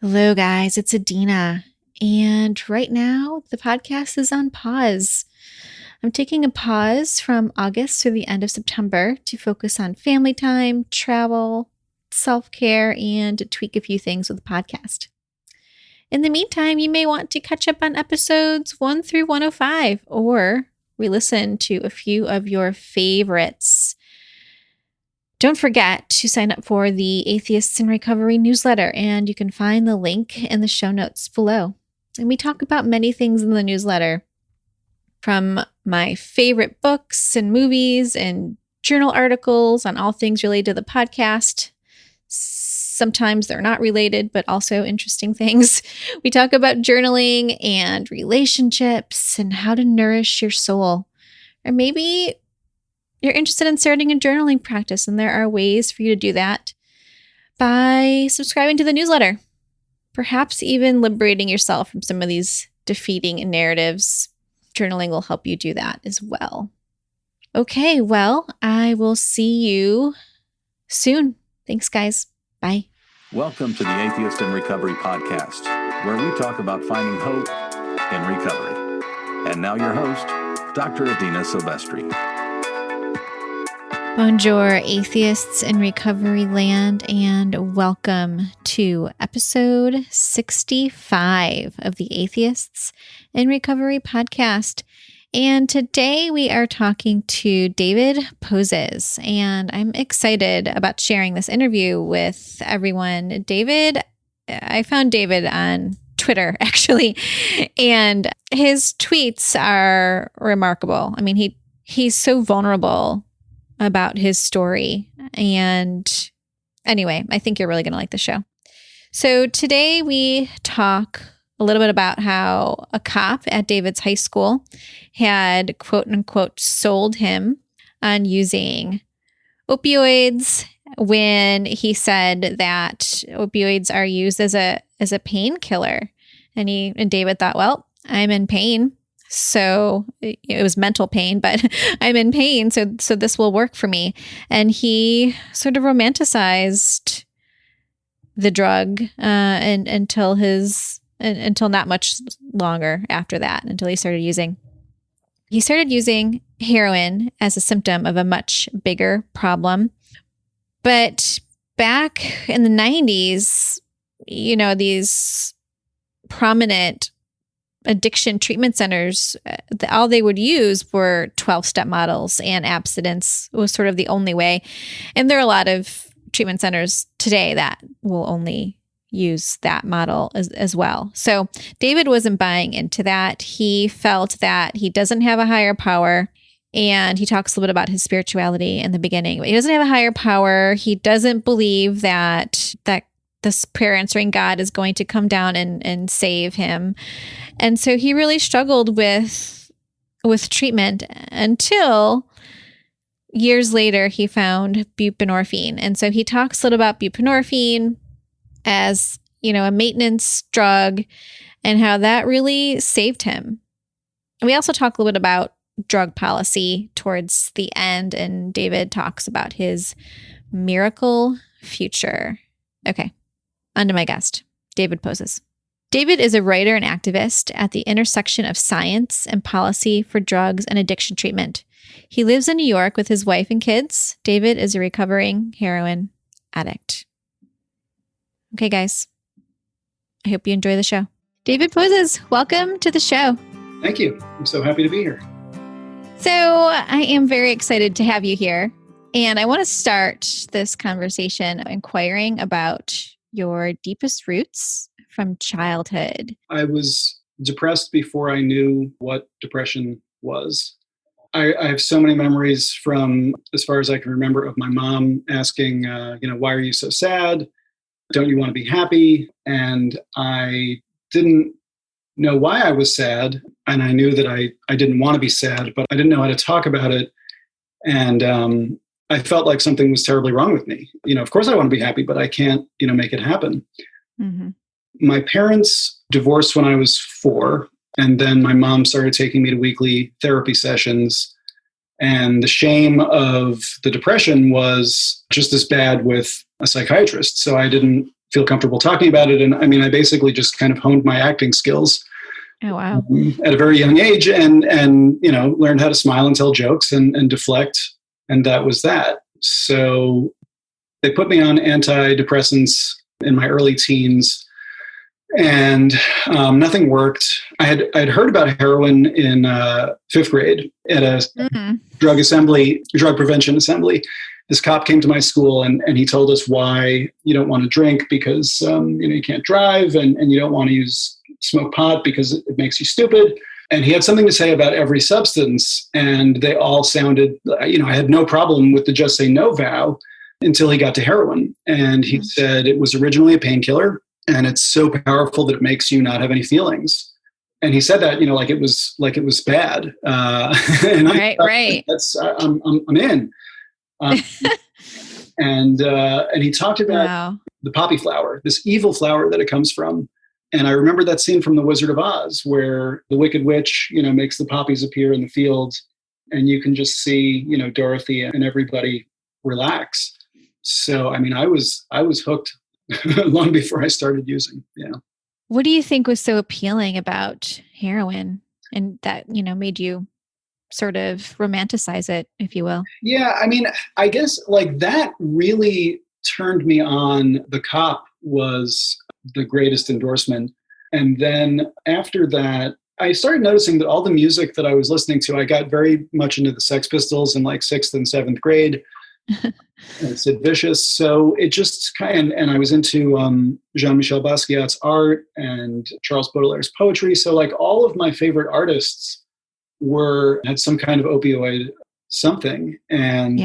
Hello, guys. It's Adina. And right now, the podcast is on pause. I'm taking a pause from August through the end of September to focus on family time, travel, self-care, and to tweak a few things with the podcast. In the meantime, you may want to catch up on episodes 1 through 105 or re-listen to a few of your favorites. Don't forget to sign up for the Atheists in Recovery newsletter, and you can find the link in the show notes below. And we talk about many things in the newsletter, from my favorite books and movies and journal articles on all things related to the podcast. Sometimes they're not related, but also interesting things. We talk about journaling and relationships and how to nourish your soul. Or maybe you're interested in starting a journaling practice, and there are ways for you to do that by subscribing to the newsletter. Perhaps even liberating yourself from some of these defeating narratives. Journaling will help you do that as well. Okay, well, I will see you soon. Thanks, guys. Bye. Welcome to the Atheist in Recovery podcast, where we talk about finding hope in recovery. And now your host, Dr. Adina Silvestri. Bonjour, Atheists in Recovery land, and welcome to episode 65 of the Atheists in Recovery podcast. And today we are talking to David Poses, and I'm excited about sharing this interview with everyone. I found David on Twitter, actually, and his tweets are remarkable. I mean, he's so vulnerable about his story. And anyway, I think you're really going to like the show. So today we talk a little bit about how a cop at David's high school had, quote unquote, sold him on using opioids when he said that opioids are used as a painkiller. And David thought, well, I'm in pain. So it was mental pain, but I'm in pain. So this will work for me. And he sort of romanticized the drug until not much longer after that, until he started using heroin as a symptom of a much bigger problem. But back in the 90s, these prominent addiction treatment centers, all they would use were 12-step models, and abstinence was sort of the only way. And there are a lot of treatment centers today that will only use that model as well. So David wasn't buying into that. He felt that he doesn't have a higher power, and he talks a little bit about his spirituality in the beginning, but he doesn't have a higher power. He doesn't believe that this prayer answering God is going to come down and save him. And so he really struggled with treatment until years later he found buprenorphine. And so he talks a little about buprenorphine as, a maintenance drug and how that really saved him. And we also talk a little bit about drug policy towards the end, and David talks about his miracle future. Okay. On to my guest, David Poses. David is a writer and activist at the intersection of science and policy for drugs and addiction treatment. He lives in New York with his wife and kids. David is a recovering heroin addict. Okay, guys. I hope you enjoy the show. David Poses, welcome to the show. Thank you. I'm so happy to be here. So I am very excited to have you here. And I want to start this conversation inquiring about your deepest roots from childhood. I was depressed before I knew what depression was. I have so many memories from, as far as I can remember, of my mom asking, why are you so sad? Don't you want to be happy? And I didn't know why I was sad. And I knew that I didn't want to be sad, but I didn't know how to talk about it. And I felt like something was terribly wrong with me. Of course I want to be happy, but I can't, make it happen. Mm-hmm. My parents divorced when I was 4. And then my mom started taking me to weekly therapy sessions. And the shame of the depression was just as bad with a psychiatrist. So I didn't feel comfortable talking about it. And I mean, I basically just kind of honed my acting skills. Oh, wow. At a very young age, and learned how to smile and tell jokes and deflect. And that was that. So they put me on antidepressants in my early teens, and nothing worked. I'd heard about heroin in fifth grade at a drug prevention assembly. This cop came to my school and he told us why you don't want to drink because you can't drive, and you don't want to smoke pot because it makes you stupid. And he had something to say about every substance, and they all sounded, I had no problem with the just say no vow until he got to heroin. And he said it was originally a painkiller, and it's so powerful that it makes you not have any feelings. And he said that, like it was bad. And right. I'm in. And he talked about the poppy flower, this evil flower that it comes from. And I remember that scene from The Wizard of Oz where the Wicked Witch, makes the poppies appear in the field, and you can just see, Dorothy and everybody relax. So, I mean, I was hooked long before I started using. Yeah. What do you think was so appealing about heroin and that, made you sort of romanticize it, if you will? Yeah. I mean, I guess like that really turned me on. The cop was the greatest endorsement. And then after that, I started noticing that all the music that I was listening to, I got very much into the Sex Pistols in like 6th and 7th grade. And Sid Vicious. So it just and I was into Jean-Michel Basquiat's art and Charles Baudelaire's poetry. So like all of my favorite artists had some kind of opioid something. And,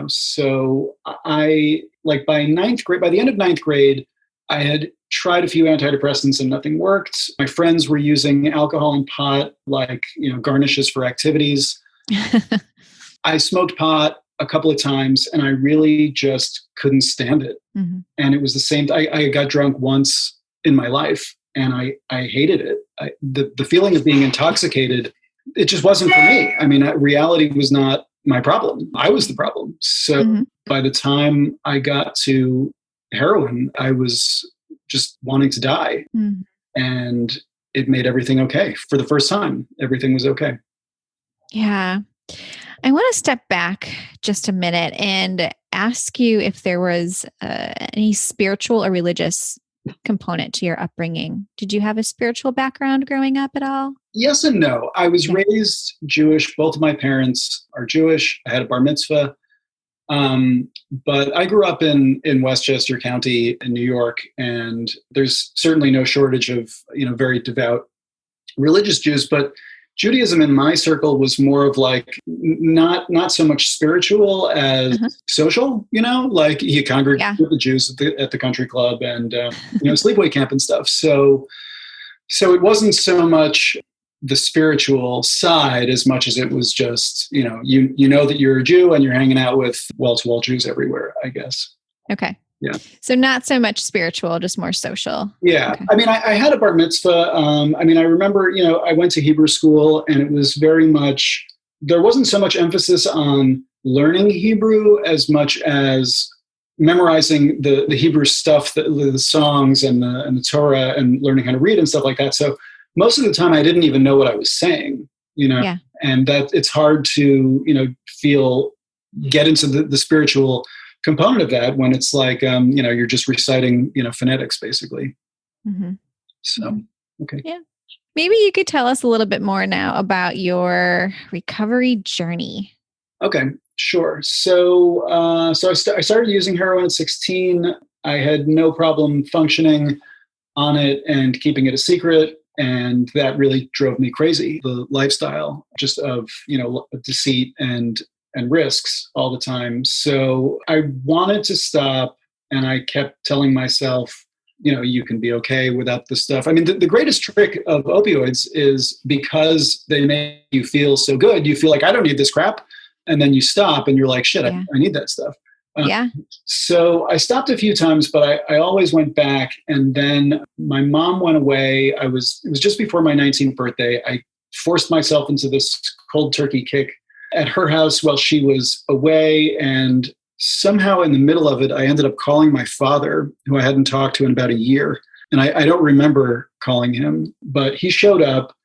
so I like by the end of 9th grade, I had tried a few antidepressants and nothing worked. My friends were using alcohol and pot, like, garnishes for activities. I smoked pot a couple of times and I really just couldn't stand it. Mm-hmm. And it was the same. I got drunk once in my life and I hated it. The feeling of being intoxicated, it just wasn't for me. I mean, reality was not my problem. I was the problem. So by the time I got to heroin, I was just wanting to die. And it made everything okay. For the first time, everything was okay. Yeah. I want to step back just a minute and ask you if there was any spiritual or religious component to your upbringing. Did you have a spiritual background growing up at all? Yes and no. I was raised Jewish. Both of my parents are Jewish. I had a bar mitzvah. But I grew up in Westchester County in New York, and there's certainly no shortage of, very devout religious Jews, but Judaism in my circle was more of like not so much spiritual as social, like you congregate with the Jews at the country club and, sleepaway camp and stuff. So it wasn't so much the spiritual side as much as it was just, you know that you're a Jew and you're hanging out with wall-to-wall Jews everywhere, I guess. Okay. Yeah. So not so much spiritual, just more social. Yeah. Okay. I mean, I had a bar mitzvah. I remember, I went to Hebrew school and it was very much, there wasn't so much emphasis on learning Hebrew as much as memorizing the Hebrew stuff, the songs and the Torah and learning how to read and stuff like that. So most of the time I didn't even know what I was saying, and that it's hard to, get into the spiritual component of that when it's like, you're just reciting, phonetics basically. Mm-hmm. So, okay. Yeah. Maybe you could tell us a little bit more now about your recovery journey. Okay, sure. So, I started using heroin at 16. I had no problem functioning on it and keeping it a secret. And that really drove me crazy. The lifestyle just of, deceit and risks all the time. So I wanted to stop and I kept telling myself, you can be okay without this stuff. I mean, the greatest trick of opioids is because they make you feel so good, you feel like I don't need this crap. And then you stop and you're like, shit, I need that stuff. So I stopped a few times, but I always went back. And then my mom went away. It was just before my 19th birthday. I forced myself into this cold turkey kick at her house while she was away. And somehow in the middle of it, I ended up calling my father, who I hadn't talked to in about a year. And I don't remember calling him, but he showed up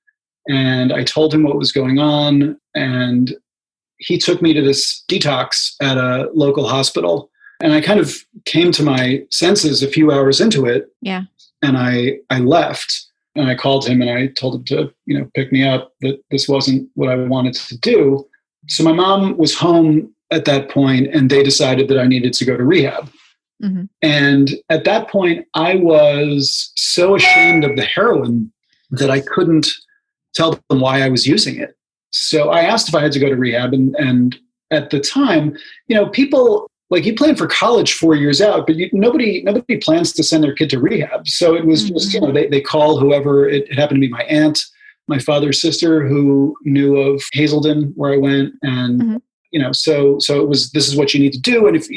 and I told him what was going on. And he took me to this detox at a local hospital. And I kind of came to my senses a few hours into it. Yeah. And I left and I called him and I told him to, pick me up, that this wasn't what I wanted to do. So my mom was home at that point and they decided that I needed to go to rehab. Mm-hmm. And at that point, I was so ashamed of the heroin that I couldn't tell them why I was using it. So I asked if I had to go to rehab. And at the time, people, like, you plan for college 4 years out, but nobody plans to send their kid to rehab. So it was just, they call whoever. It happened to be my aunt, my father's sister, who knew of Hazelden, where I went. And, so it was, this is what you need to do. And if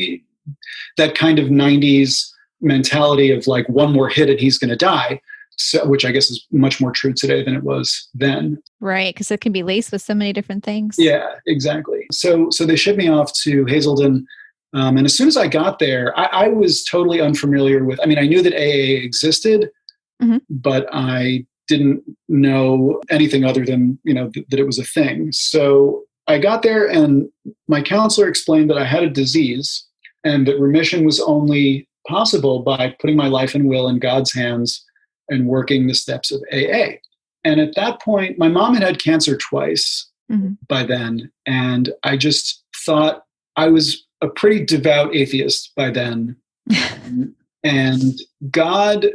that kind of 90s mentality of like, one more hit and he's going to die, so, which I guess is much more true today than it was then. Right, because it can be laced with so many different things. Yeah, exactly. So they shipped me off to Hazelden. And as soon as I got there, I was totally unfamiliar with, I knew that AA existed, but I didn't know anything other than, that it was a thing. So I got there and my counselor explained that I had a disease and that remission was only possible by putting my life and will in God's hands and working the steps of AA. And at that point, my mom had cancer twice by then. And I just thought I was a pretty devout atheist by then. And God,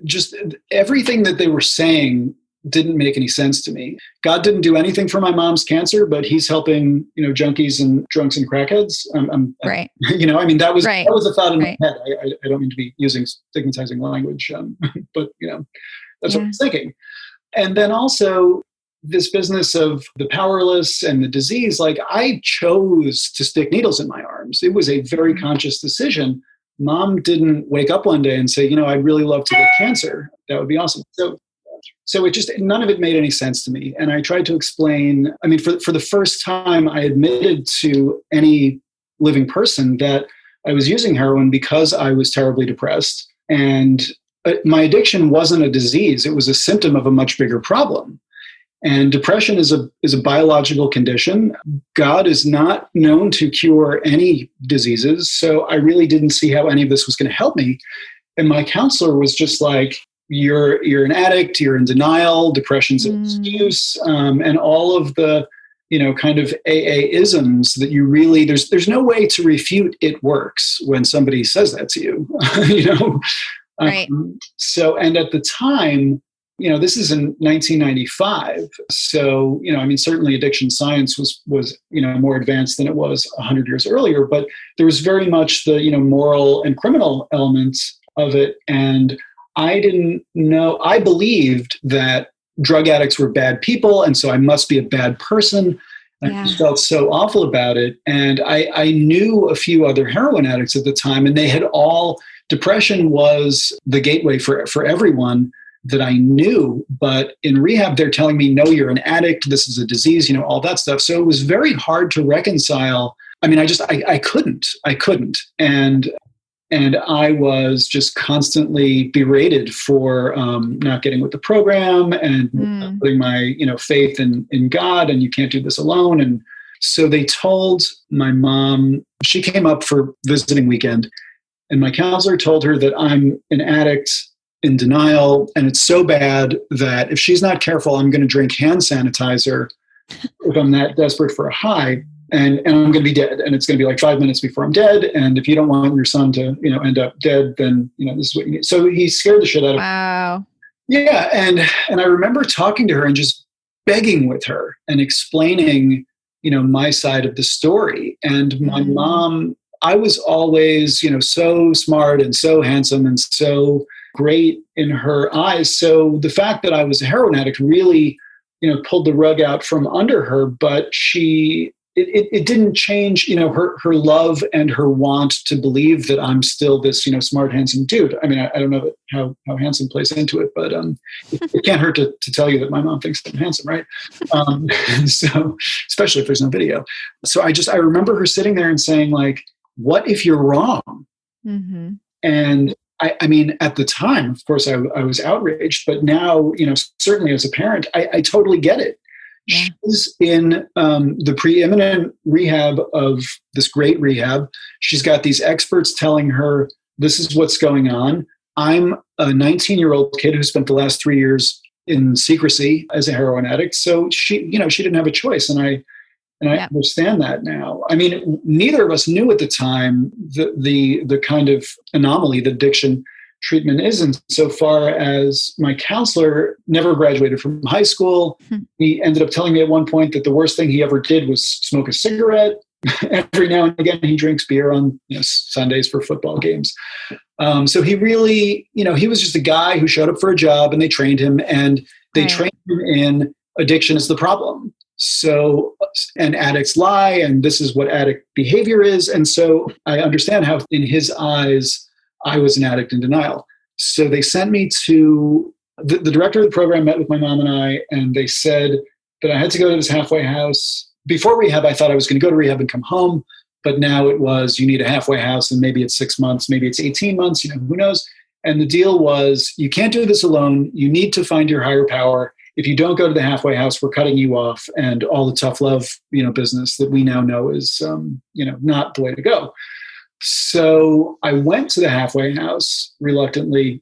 just everything that they were saying didn't make any sense to me. God didn't do anything for my mom's cancer, but he's helping, junkies and drunks and crackheads. Right. That was right. That was a thought in my head. I don't mean to be using stigmatizing language, but that's what I was thinking. And then also this business of the powerless and the disease, like, I chose to stick needles in my arms. It was a very conscious decision. Mom didn't wake up one day and say, I'd really love to get cancer. That would be awesome. So it just, none of it made any sense to me. And I tried to explain, for the first time, I admitted to any living person that I was using heroin because I was terribly depressed. And my addiction wasn't a disease. It was a symptom of a much bigger problem. And depression is a biological condition. God is not known to cure any diseases. So I really didn't see how any of this was going to help me. And my counselor was just like, you're an addict, you're in denial, depression's an excuse, and all of the, kind of AA-isms that you really, there's no way to refute it works when somebody says that to you, Right. So, and at the time, this is in 1995. So, certainly addiction science was, more advanced than it was 100 years earlier, but there was very much the, moral and criminal elements of it. And I didn't know, I believed that drug addicts were bad people, and so I must be a bad person. Yeah. I just felt so awful about it. And I knew a few other heroin addicts at the time, and they had all, depression was the gateway for everyone that I knew. But in rehab, they're telling me, no, you're an addict, this is a disease, all that stuff. So it was very hard to reconcile. I couldn't. And I was just constantly berated for not getting with the program and putting my, faith in God, and you can't do this alone. And so they told my mom, she came up for visiting weekend, and my counselor told her that I'm an addict in denial, and it's so bad that if she's not careful, I'm going to drink hand sanitizer if I'm that desperate for a high. And I'm going to be dead, and it's going to be like 5 minutes before I'm dead. And if you don't want your son to, end up dead, then, this is what you need. So he scared the shit out of me. Wow. Yeah. And I remember talking to her and just begging with her and explaining, my side of the story. And my mom, I was always, so smart and so handsome and so great in her eyes. So the fact that I was a heroin addict really, pulled the rug out from under her, but it didn't change, her love and her want to believe that I'm still this, smart, handsome dude. I don't know how handsome plays into it, but it can't hurt to tell you that my mom thinks I'm handsome, right? So especially if there's no video. So I remember her sitting there and saying, like, what if you're wrong? Mm-hmm. And I mean, at the time, of course, I was outraged, but now, certainly as a parent, I totally get it. Yeah. She's in the preeminent rehab of this great rehab. She's got these experts telling her, this is what's going on. I'm a 19-year-old kid who spent the last 3 years in secrecy as a heroin addict. So she didn't have a choice. And I understand that now. I mean, neither of us knew at the time the kind of anomaly that addiction treatment is, insofar as my counselor never graduated from high school. He ended up telling me at one point that the worst thing he ever did was smoke a cigarette. Every now and again, he drinks beer on Sundays for football games. So he really, he was just a guy who showed up for a job, and they trained him, and they trained him in addiction is the problem. So, and addicts lie, and this is what addict behavior is. And so I understand how in his eyes, I was an addict in denial. So they sent me to the director of the program, met with my mom and I, and they said that I had to go to this halfway house. Before rehab, I thought I was going to go to rehab and come home. But now it was, you need a halfway house, and maybe it's 6 months, maybe it's 18 months, who knows? And the deal was, you can't do this alone. You need to find your higher power. If you don't go to the halfway house, we're cutting you off, and all the tough love, business that we now know is, not the way to go. So I went to the halfway house reluctantly,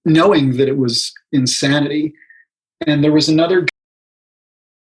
knowing that it was insanity. And there was another